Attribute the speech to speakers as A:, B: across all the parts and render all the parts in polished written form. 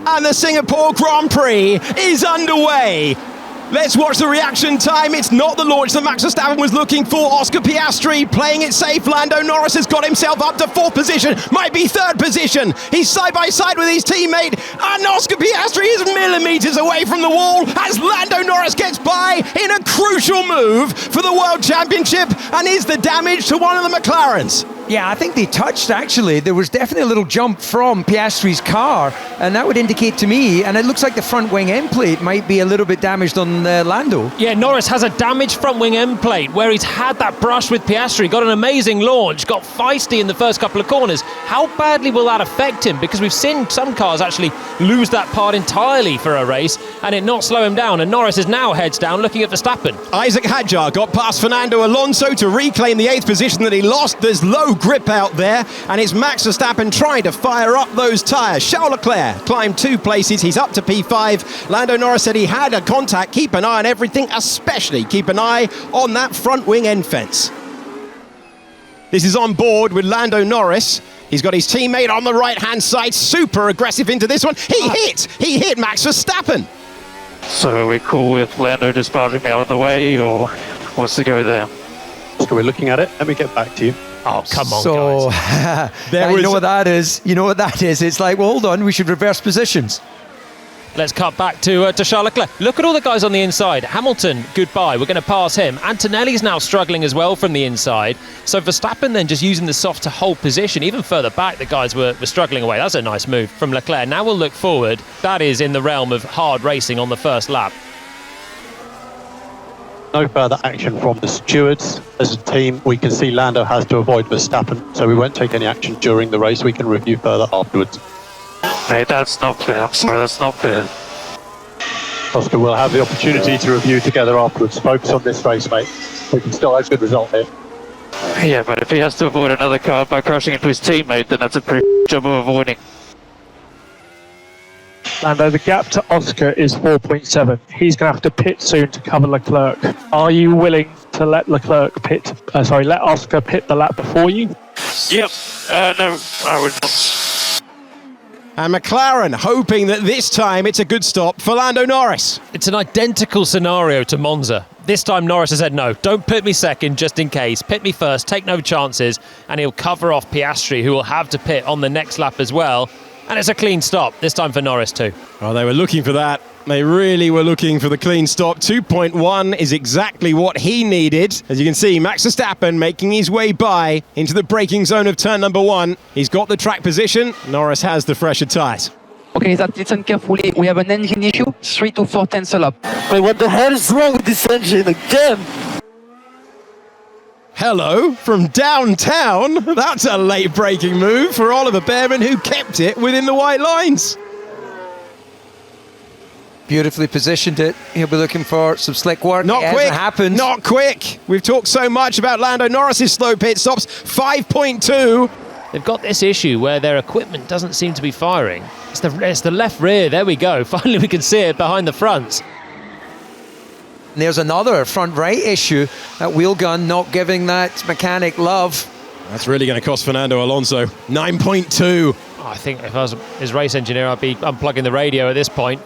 A: And the Singapore Grand Prix is underway. Let's watch the reaction time. It's not the launch that Max Verstappen was looking for. Oscar Piastri playing it safe. Lando Norris has got himself up to fourth position, might be third position. He's side by side with his teammate, and Oscar Piastri is millimetres away from the wall as Lando Norris gets by in a crucial move for the World Championship. And is the damage to one of the McLarens?
B: Yeah, I think they touched, actually. There was definitely a little jump from Piastri's car, and that would indicate to me, and it looks like the front wing end plate might be a little bit damaged on Lando.
C: Yeah, Norris has a damaged front wing end plate where he's had that brush with Piastri, got an amazing launch, got feisty in the first couple of corners. How badly will that affect him? Because we've seen some cars actually lose that part entirely for a race and it not slow him down, and Norris is now heads down looking at Verstappen.
A: Isaac Hadjar got past Fernando Alonso to reclaim the 8th position that he lost. There's low grip out there, and it's Max Verstappen trying to fire up those tyres. Charles Leclerc climbed 2 places, he's up to P5. Lando Norris said he had a contact. Keep an eye on everything, especially keep an eye on that front wing end fence. This is on board with Lando Norris. He's got his teammate on the right-hand side, super aggressive into this one. He hit Max Verstappen.
D: So are we cool with Lando just barging out of the way, or what's the go there?
E: So we're looking at it. Let me get back to you.
C: Oh, come on,
B: so,
C: guys.
B: You know what that is? You know what that is? It's like, well, hold on, we should reverse positions.
C: Let's cut back to Charles Leclerc. Look at all the guys on the inside. Hamilton, goodbye. We're going to pass him. Antonelli's now struggling as well from the inside. So Verstappen then just using the soft to hold position. Even further back, the guys were struggling away. That's a nice move from Leclerc. Now we'll look forward. That is in the realm of hard racing on the first lap.
E: No further action from the stewards. As a team, we can see Lando has to avoid Verstappen, so we won't take any action during the race. We can review further afterwards.
D: Mate, that's not fair. I'm sorry, that's not fair.
E: Oscar, we'll have the opportunity to review together afterwards. Focus on this race, mate. We can still have a good result here.
D: Yeah, but if he has to avoid another car by crashing into his teammate, then that's a pretty job of avoiding.
F: Lando, the gap to Oscar is 4.7. He's going to have to pit soon to cover Leclerc. Are you willing to let let Oscar pit the lap before you?
D: Yep. No, I would not.
A: And McLaren hoping that this time it's a good stop for Lando Norris.
C: It's an identical scenario to Monza. This time Norris has said, no, don't pit me second just in case. Pit me first, take no chances, and he'll cover off Piastri, who will have to pit on the next lap as well. And it's a clean stop, this time for Norris too.
A: Oh, they were looking for that. They really were looking for the clean stop. 2.1 is exactly what he needed. As you can see, Max Verstappen making his way by into the braking zone of turn number 1. He's got the track position. Norris has the fresher tyres.
G: Okay, listen carefully. We have an engine issue, 3 to 4 tenths a lap.
H: Wait, what the hell is wrong with this engine again?
A: Hello from downtown. That's a late braking move for Oliver Behrman, who kept it within the white lines.
B: Beautifully positioned it. He'll be looking for some slick work.
A: Not quick.
B: Happens.
A: Not quick. We've talked so much about Lando Norris's slow pit stops. 5.2.
C: They've got this issue where their equipment doesn't seem to be firing. It's the left rear. There we go. Finally, we can see it behind the fronts.
B: There's another front right issue. That wheel gun not giving that mechanic love.
A: That's really going to cost Fernando Alonso. 9.2.
C: Oh, I think if I was his race engineer, I'd be unplugging the radio at this point.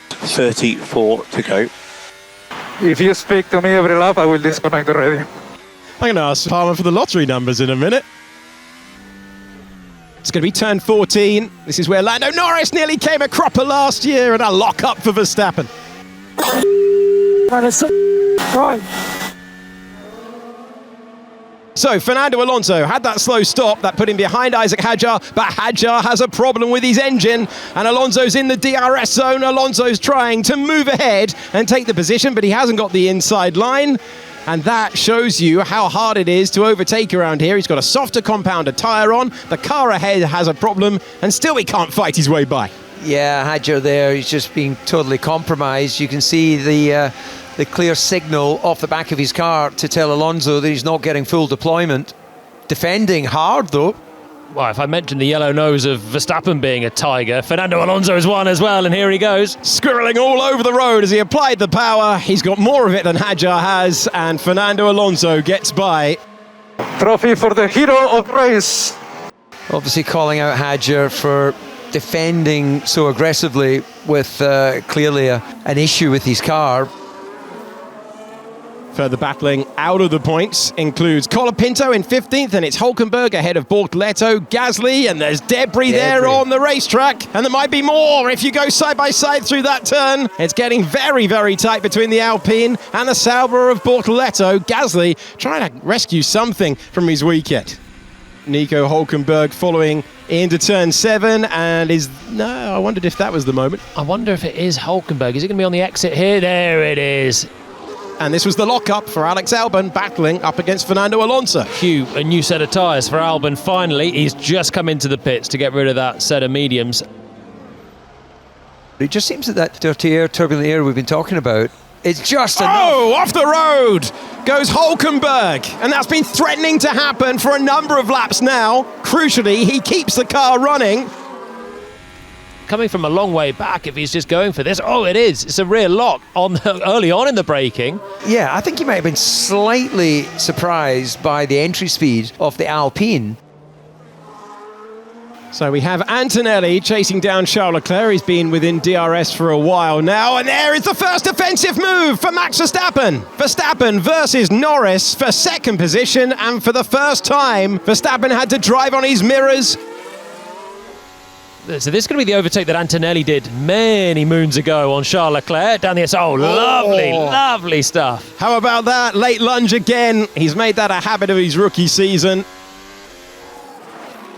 H: 34 to go.
F: If you speak to me every lap, I will disconnect the radio.
A: I'm going to ask Palmer for the lottery numbers in a minute. It's going to be turn 14. This is where Lando Norris nearly came a cropper last year, and a lock-up for Verstappen. So Fernando Alonso had that slow stop that put him behind Isaac Hadjar, but Hadjar has a problem with his engine, and Alonso's in the DRS zone. Alonso's trying to move ahead and take the position, but he hasn't got the inside line. And that shows you how hard it is to overtake around here. He's got a softer compounder tyre on. The car ahead has a problem, and still he can't fight his way by.
B: Yeah, Hadjar there, he's just being totally compromised. You can see the clear signal off the back of his car to tell Alonso that he's not getting full deployment. Defending hard, though.
C: Well, if I mentioned the yellow nose of Verstappen being a tiger, Fernando Alonso is one as well, and here he goes.
A: Squirreling all over the road as he applied the power. He's got more of it than Hadjar has, and Fernando Alonso gets by.
F: Trophy for the hero of race.
B: Obviously calling out Hadjar for defending so aggressively with clearly an issue with his car.
A: Further battling out of the points includes Colapinto in 15th, and it's Hulkenberg ahead of Bortoleto, Gasly, and there's debris there on the racetrack, and there might be more if you go side by side through that turn. It's getting very, very tight between the Alpine and the Sauber of Bortoleto. Gasly trying to rescue something from his wicket. Nico Hulkenberg following into turn 7, and I wondered if that was the moment.
C: I wonder if it is Hulkenberg. Is he going to be on the exit here? There it is.
A: And this was the lock-up for Alex Albon, battling up against Fernando Alonso.
C: Cue a new set of tyres for Albon finally. He's just come into the pits to get rid of that set of mediums.
B: It just seems that dirty air, turbulent air we've been talking about, it's just enough.
A: Oh, off the road goes Hulkenberg, and that's been threatening to happen for a number of laps now. Crucially, he keeps the car running.
C: Coming from a long way back, if he's just going for this. Oh, it is. It's a rear lock early on in the braking.
B: Yeah, I think he might have been slightly surprised by the entry speed of the Alpine.
A: So we have Antonelli chasing down Charles Leclerc. He's been within DRS for a while now, and there is the first offensive move for Max Verstappen. Verstappen versus Norris for second position, and for the first time, Verstappen had to drive on his mirrors.
C: So this is going to be the overtake that Antonelli did many moons ago on Charles Leclerc down the outside. Oh, lovely, lovely stuff.
A: How about that? Late lunge again. He's made that a habit of his rookie season.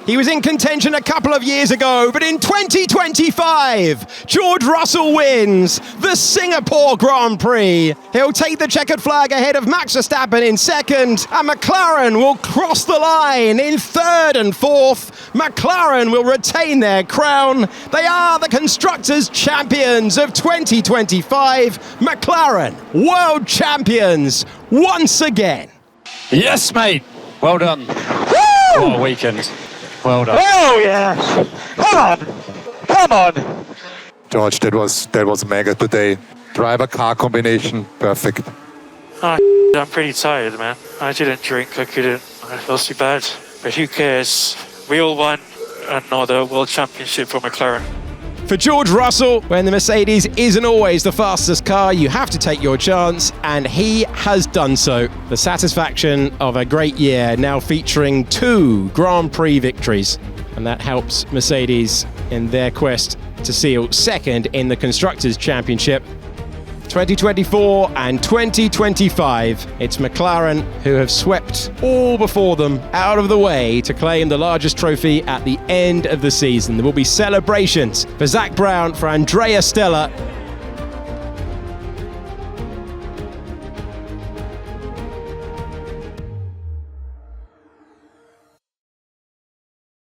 A: He was in contention a couple of years ago, but in 2025, George Russell wins the Singapore Grand Prix. He'll take the checkered flag ahead of Max Verstappen in second, and McLaren will cross the line in third and fourth. McLaren will retain their crown. They are the Constructors champions of 2025. McLaren, world champions once again.
I: Yes, mate. Well done.
H: Woo!
I: What a weekend. Well done.
H: Oh yeah! Come on!
J: George, that was mega today. Driver-car combination, perfect.
D: I'm pretty tired, man. I didn't drink, I feel too bad. But who cares? We all won another world championship for McLaren.
A: For George Russell, when the Mercedes isn't always the fastest car, you have to take your chance, and he has done so. The satisfaction of a great year, now featuring 2 Grand Prix victories, and that helps Mercedes in their quest to seal second in the Constructors' Championship. 2024 and 2025, it's McLaren who have swept all before them out of the way to claim the largest trophy at the end of the season. There will be celebrations for Zach Brown, for Andrea Stella,